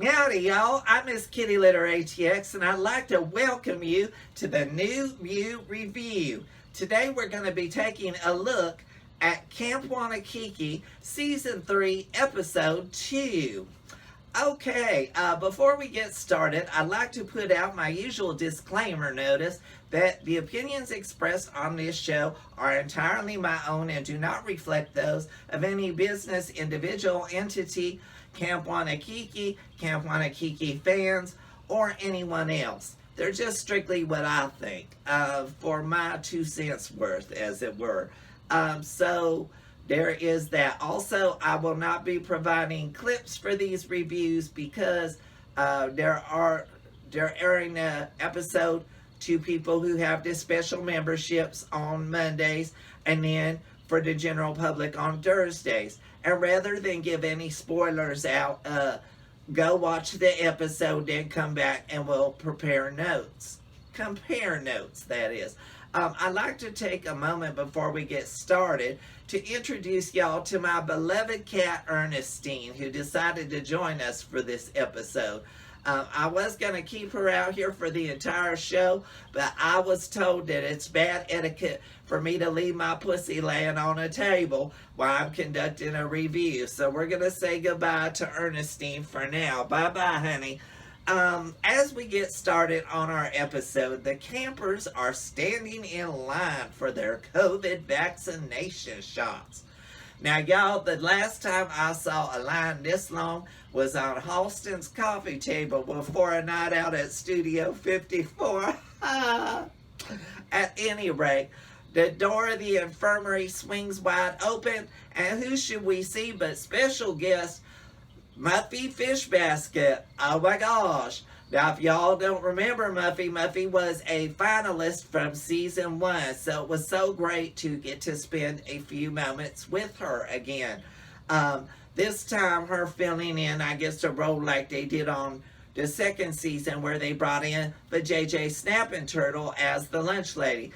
Howdy, y'all. I'm Miss Kitty Litter ATX, and I'd like to welcome you to the New View Review. Today, we're going to be taking a look at Camp Wannakiki, Season 3, Episode 2. Okay, before we get started, I'd like to put out my usual disclaimer notice that the opinions expressed on this show are entirely my own and do not reflect those of any business, individual, entity, Camp Wannakiki, Camp Wannakiki fans, or anyone else. They're just strictly what I think, for my 2 cents worth, as it were. So there is that. Also, I will not be providing clips for these reviews because they're airing an episode to people who have the special memberships on Mondays and then for the general public on Thursdays. And rather than give any spoilers out, go watch the episode, then come back and we'll prepare notes. Compare notes, that is. I'd like to take a moment before we get started to introduce y'all to my beloved cat Ernestine, who decided to join us for this episode. I was going to keep her out here for the entire show, but I was told that it's bad etiquette for me to leave my pussy laying on a table while I'm conducting a review. So we're going to say goodbye to Ernestine for now. Bye-bye, honey. As we get started on our episode, the campers are standing in line for their COVID vaccination shots. Now, y'all, the last time I saw a line this long was on Halston's coffee table before a night out at Studio 54. At any rate, the door of the infirmary swings wide open, and who should we see but special guest Muffy Fish Basket. Oh my gosh. Now, if y'all don't remember Muffy, Muffy was a finalist from season 1, so it was so great to get to spend a few moments with her again. This time, her filling in, I guess, a role like they did on the second season where they brought in the JJ Snapping Turtle as the lunch lady.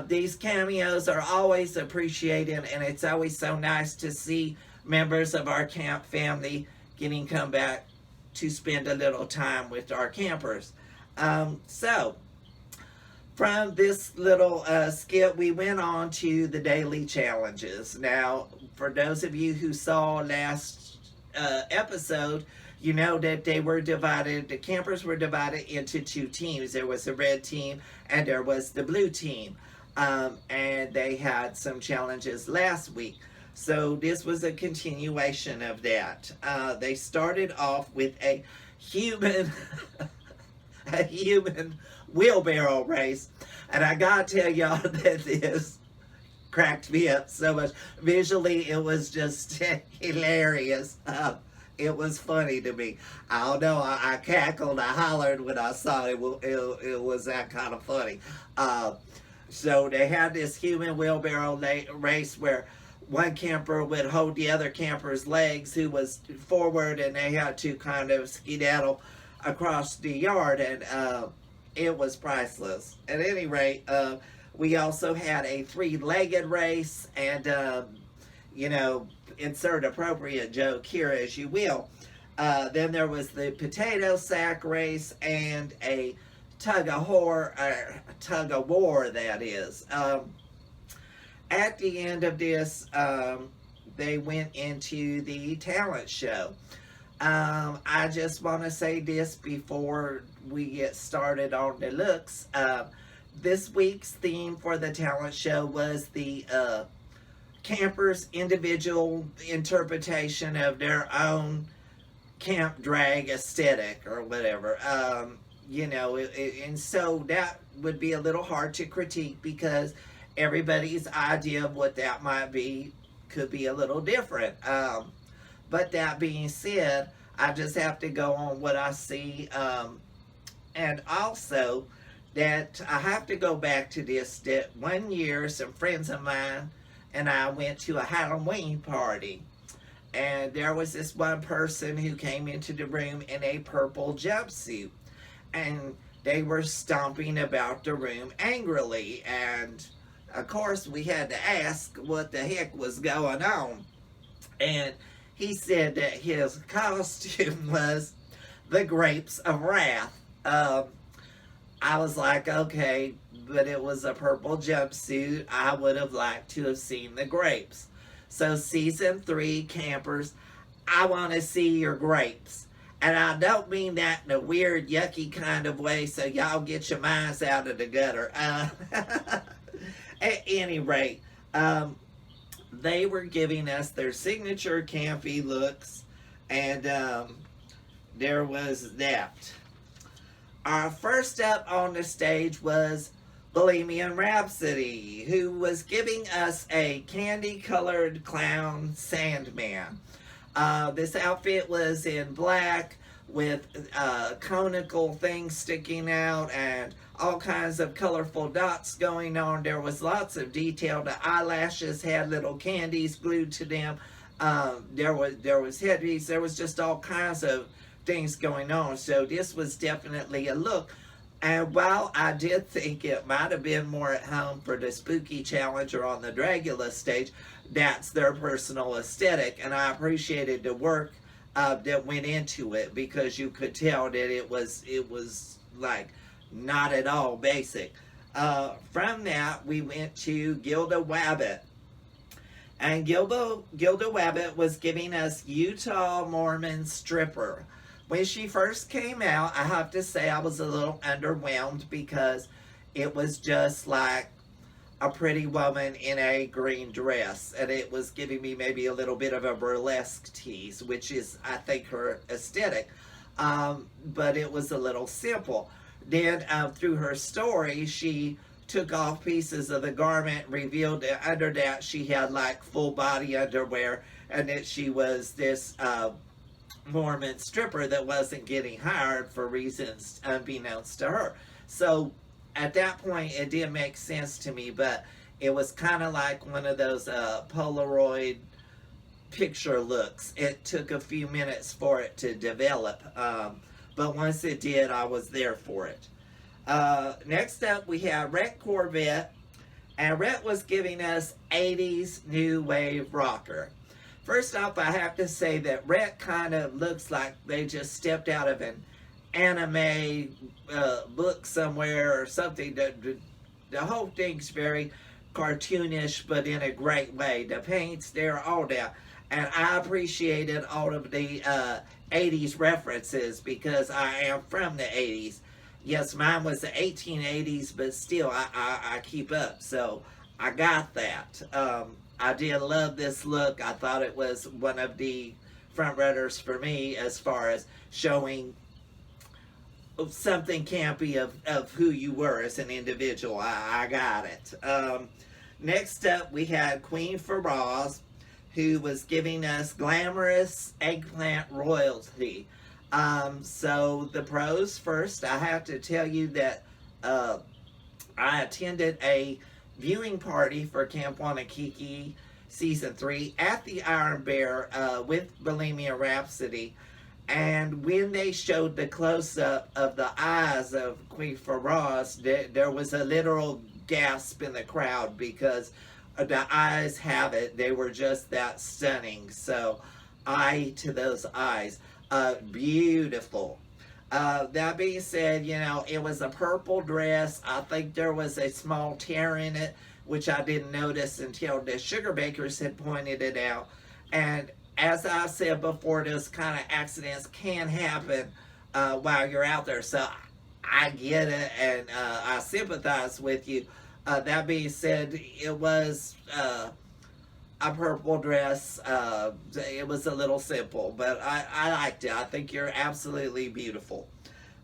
These cameos are always appreciated, and it's always so nice to see members of our camp family getting come back to spend a little time with our campers. So, from this little skit, we went on to the daily challenges. Now, for those of you who saw last episode, you know that they were divided, the campers were divided into 2 teams. There was the red team and there was the blue team. And they had some challenges last week. So this was a continuation of that. They started off with a human wheelbarrow race. And I gotta tell y'all that this cracked me up so much. Visually, it was just hilarious. It was funny to me. I don't know, I cackled, I hollered when I saw it. It was that kind of funny. So they had this human wheelbarrow race where one camper would hold the other camper's legs who was forward, and they had to kind of skedaddle across the yard, and it was priceless. At any rate, we also had a 3-legged race, and insert appropriate joke here as you will. Then there was the potato sack race and a tug of war, that is. At the end of this, they went into the talent show. I just want to say this before we get started on the looks. This week's theme for the talent show was the campers' individual interpretation of their own camp drag aesthetic or whatever. And so that would be a little hard to critique because everybody's idea of what that might be could be a little different. But that being said, I just have to go on what I see. And also that I have to go back to this, that one year some friends of mine and I went to a Halloween party. And there was this one person who came into the room in a purple jumpsuit. And they were stomping about the room angrily. And of course, we had to ask what the heck was going on. And he said that his costume was the grapes of wrath. I was like, okay, but it was a purple jumpsuit. I would have liked to have seen the grapes. So season 3, campers, I want to see your grapes. And I don't mean that in a weird, yucky kind of way, so y'all get your minds out of the gutter. At any rate, they were giving us their signature campy looks, and there was that. Our first up on the stage was Bohemian Rhapsody, who was giving us a candy-colored clown Sandman. This outfit was in black with conical things sticking out and all kinds of colorful dots going on. There was lots of detail. The eyelashes had little candies glued to them. There was headpiece. There was just all kinds of things going on. So this was definitely a look. And while I did think it might have been more at home for the Spooky Challenge or on the Dragula stage, that's their personal aesthetic, and I appreciated the work that went into it, because you could tell that it was like not at all basic. From that, we went to Gilda Wabbit. And Gilda Wabbit was giving us Utah Mormon stripper. When she first came out, I have to say I was a little underwhelmed, because it was just like a pretty woman in a green dress, and it was giving me maybe a little bit of a burlesque tease, which is, I think, her aesthetic, but it was a little simple. Then through her story, she took off pieces of the garment, revealed that under that she had like full body underwear, and that she was this Mormon stripper that wasn't getting hired for reasons unbeknownst to her. So at that point, it did make sense to me, but it was kind of like one of those Polaroid picture looks. It took a few minutes for it to develop, but once it did, I was there for it. Next up, we have Rhett Corvette, and Rhett was giving us 80s new wave rocker. First off, I have to say that Rhett kind of looks like they just stepped out of an anime book somewhere or something. The whole thing's very cartoonish, but in a great way. The paint's there, all that. And I appreciated all of the 80s references, because I am from the 80s. Yes, mine was the 1880s, but still, I keep up. So I got that. I did love this look. I thought it was one of the front runners for me as far as showing something campy of who you were as an individual. I got it. Next up, we had Queen Ferraz, who was giving us glamorous eggplant royalty. So the pros first, I have to tell you that I attended a viewing party for Camp Wannakiki Season 3 at the Iron Bear with Bulimia Rhapsody. And when they showed the close-up of the eyes of Queen Ferraz, there was a literal gasp in the crowd, because the eyes have it. They were just that stunning. So, eye to those eyes. Beautiful. That being said, you know, it was a purple dress. I think there was a small tear in it, which I didn't notice until the sugar bakers had pointed it out. And as I said before, those kind of accidents can happen while you're out there. So I get it, and I sympathize with you. That being said, it was a purple dress. It was a little simple, but I liked it. I think you're absolutely beautiful.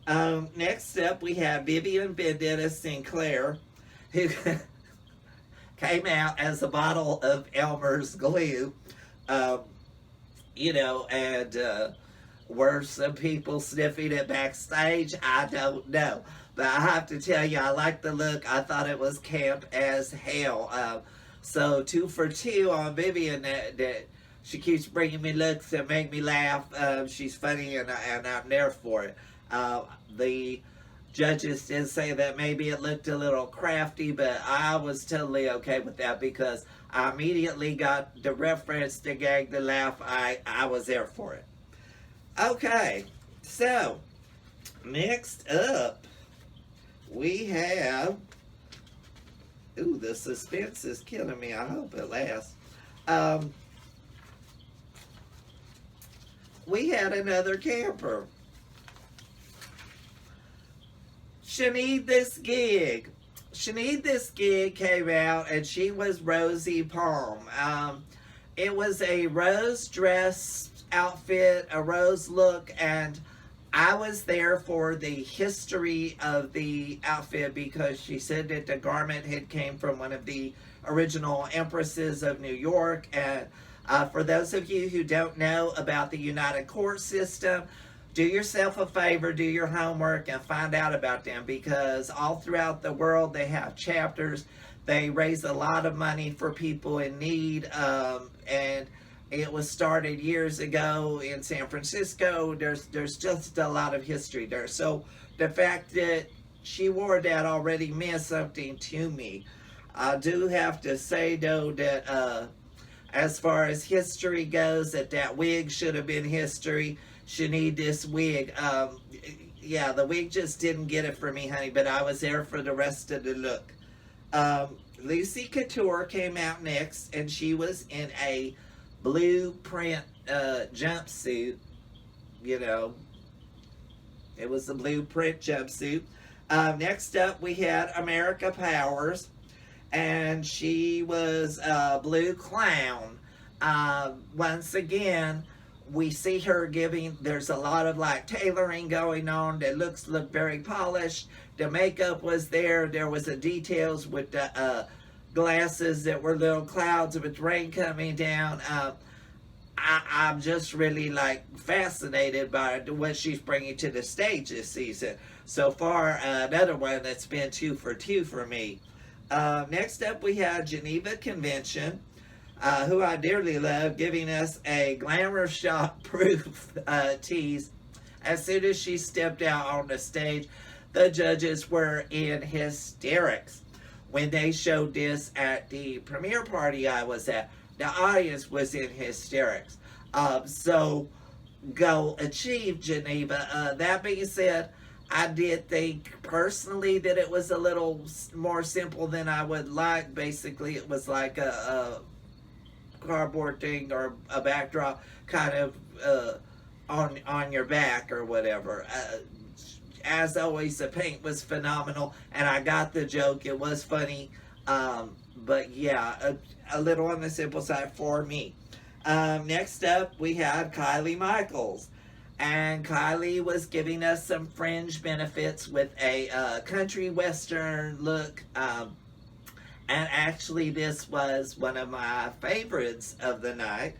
Next up, we have Vivian Vendetta Sinclair, who came out as a bottle of Elmer's glue. You know, and were some people sniffing it backstage? I don't know. But I have to tell you, I like the look. I thought it was camp as hell. So 2 for 2 on Vivian. That she keeps bringing me looks that make me laugh. She's funny, and I'm there for it. The judges did say that maybe it looked a little crafty, but I was totally okay with that, because I immediately got the reference, the gag, the laugh. I was there for it. Okay, So, next up, we have, ooh, the suspense is killing me. I hope it lasts. We had another camper. Shaneed This Gig. Shaneed This Gig came out, and she was Rosie Palm. It was a rose dress outfit, a rose look, and I was there for the history of the outfit because she said that the garment had came from one of the original empresses of New York. And for those of you who don't know about the United Court System, do yourself a favor, do your homework, and find out about them, because all throughout the world they have chapters. They raise a lot of money for people in need, and it was started years ago in San Francisco. There's just a lot of history there. So the fact that she wore that already meant something to me. I do have to say, though, that as far as history goes, that wig should have been history. Shaneed This Wig. Yeah, the wig just didn't get it for me, honey, but I was there for the rest of the look. Lucy Couture came out next, and she was in a blue print jumpsuit. You know, it was a blue print jumpsuit. Next up, we had America Powers, and she was a blue clown. Once again, we see her giving, there's a lot of like tailoring going on that look very polished. The makeup was there. There was the details with the glasses that were little clouds with rain coming down. I'm just really like fascinated by what she's bringing to the stage this season. So far, another one that's been 2 for 2 for me. Next up, we have Geneva Convention, who I dearly love, giving us a glamour shot proof tease. As soon as she stepped out on the stage, the judges were in hysterics. When they showed this at the premiere party I was at, the audience was in hysterics. So go achieve, Geneva. That being said, I did think personally that it was a little more simple than I would like. Basically, it was like a cardboard thing or a backdrop kind of on your back or whatever. As always, the paint was phenomenal, and I got the joke. It was funny, but yeah, a little on the simple side for me. Next up, we had Kylie Michaels, and Kylie was giving us some fringe benefits with a country western look, and actually this was one of my favorites of the night,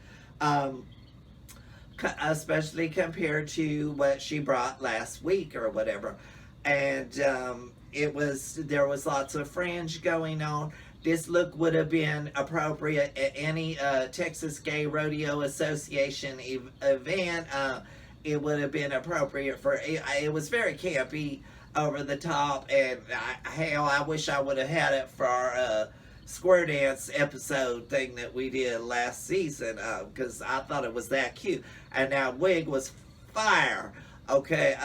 especially compared to what she brought last week or whatever. And there was lots of fringe going on. This look would have been appropriate at any Texas Gay Rodeo Association event. It would have been appropriate for it was very campy, over the top, and hell, I wish I would have had it for our square dance episode thing that we did last season, because I thought it was that cute. And that wig was fire. Okay,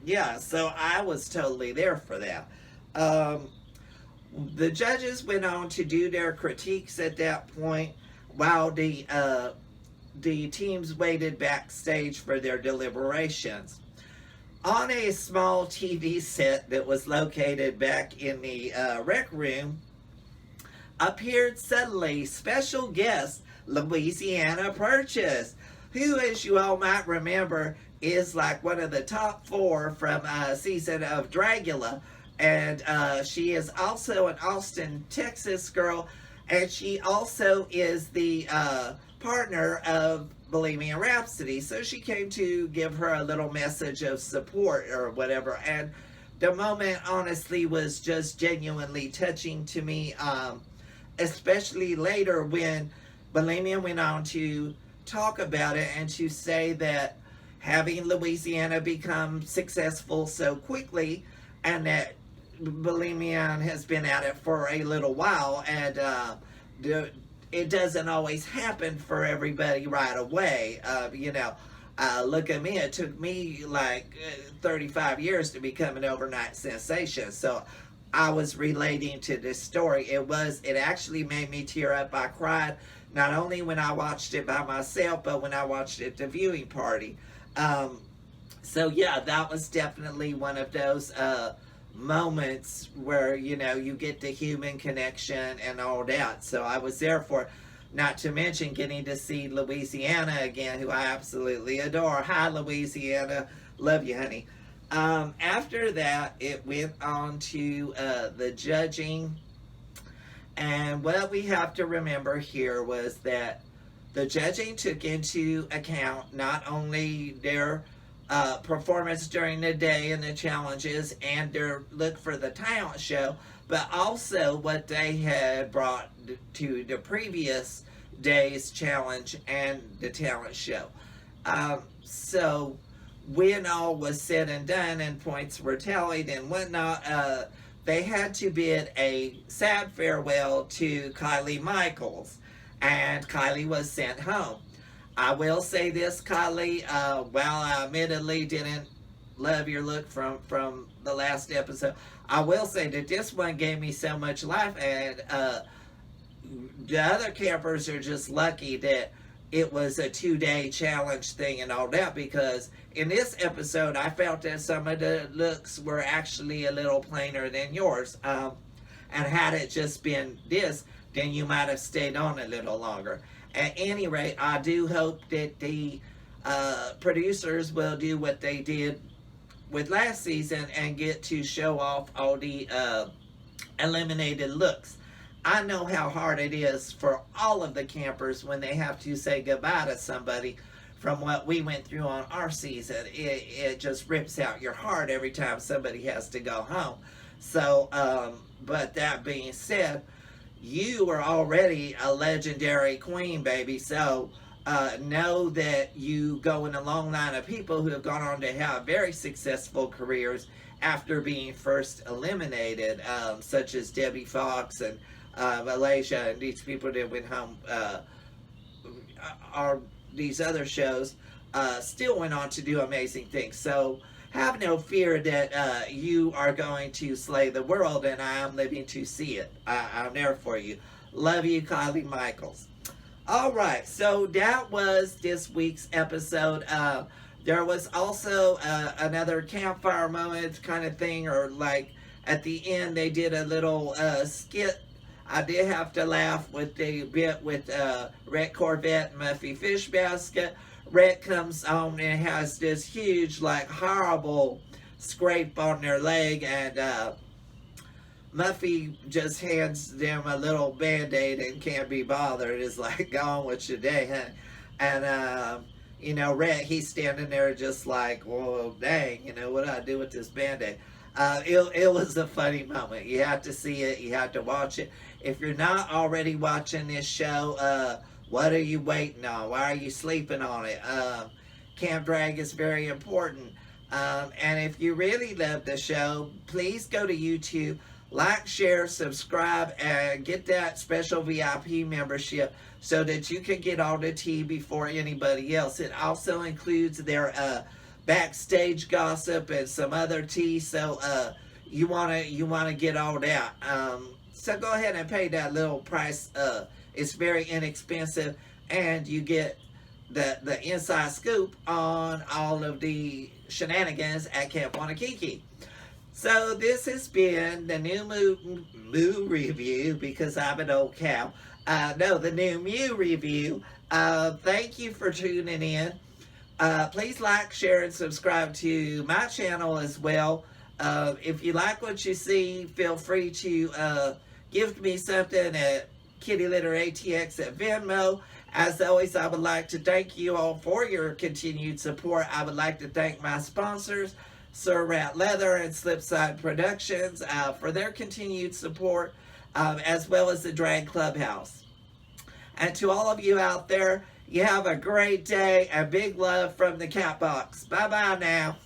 yeah, so I was totally there for that. The judges went on to do their critiques at that point, while the teams waited backstage for their deliberations. On a small TV set that was located back in the rec room, appeared suddenly special guest Louisiana Purchase, who, as you all might remember, is like one of the top 4 from a season of Dragula. And she is also an Austin, Texas girl, and she also is the partner of Bulimia Rhapsody. So she came to give her a little message of support or whatever. And the moment, honestly, was just genuinely touching to me, especially later when Bulimia went on to talk about it and to say that having Louisiana become successful so quickly, and that Bulimia has been at it for a little while, and it doesn't always happen for everybody right away. You know, Look at me, it took me like 35 years to become an overnight sensation. So I was relating to this story. It actually made me tear up. I cried not only when I watched it by myself, but when I watched it at the viewing party. So yeah, that was definitely one of those moments where, you know, you get the human connection and all that. So I was there for, not to mention getting to see Louisiana again, who I absolutely adore. Hi, Louisiana. Love you, honey. After that, it went on to the judging. And what we have to remember here was that the judging took into account not only their performance during the day and the challenges and their look for the talent show, but also what they had brought to the previous day's challenge and the talent show. So when all was said and done and points were tallied and whatnot, they had to bid a sad farewell to Kylie Michaels, and Kylie was sent home. I will say this, Kylie, while I admittedly didn't love your look from the last episode, I will say that this one gave me so much life, and the other campers are just lucky that it was a 2-day challenge thing and all that, because in this episode I felt that some of the looks were actually a little plainer than yours, and had it just been this, then you might have stayed on a little longer. At any rate, I do hope that the producers will do what they did with last season and get to show off all the eliminated looks. I know how hard it is for all of the campers when they have to say goodbye to somebody. From what we went through on our season, it just rips out your heart every time somebody has to go home. So, but that being said, you were already a legendary queen, baby. So know that you go in a long line of people who have gone on to have very successful careers after being first eliminated, such as Debbie Fox and Malaysia, and these people that went home, are these other shows, still went on to do amazing things. So have no fear that you are going to slay the world, and I am living to see it. I'm there for you. Love you, Kylie Michaels. All right, so that was this week's episode. There was also another campfire moment kind of thing, or like at the end they did a little skit. I did have to laugh with the bit with Red Corvette and Muffy Fish Basket. Red comes on and has this huge, like, horrible scrape on their leg, and Muffy just hands them a little Band-Aid and can't be bothered. It's like, go on with your day, huh? And, you know, Red, he's standing there just like, well, dang, you know, what do I do with this Band-Aid? It was a funny moment. You have to see it. You have to watch it. If you're not already watching this show, what are you waiting on? Why are you sleeping on it? Camp Drag is very important. And if you really love the show, please go to YouTube, like, share, subscribe, and get that special VIP membership so that you can get all the tea before anybody else. It also includes their backstage gossip and some other tea. So you wanna get all that. So go ahead and pay that little price. It's very inexpensive, and you get the inside scoop on all of the shenanigans at Camp Wannakiki. So this has been the new Moo review, because I'm an old cow. No, the new Mew review. Thank you for tuning in. Please like, share, and subscribe to my channel as well. If you like what you see, feel free to give me something at Kitty Litter ATX at Venmo. As always, I would like to thank you all for your continued support. I would like to thank my sponsors, Sir Rat Leather and Slipside Productions, for their continued support, as well as the Drag Clubhouse. And to all of you out there, you have a great day, and big love from the Cat Box. Bye-bye now.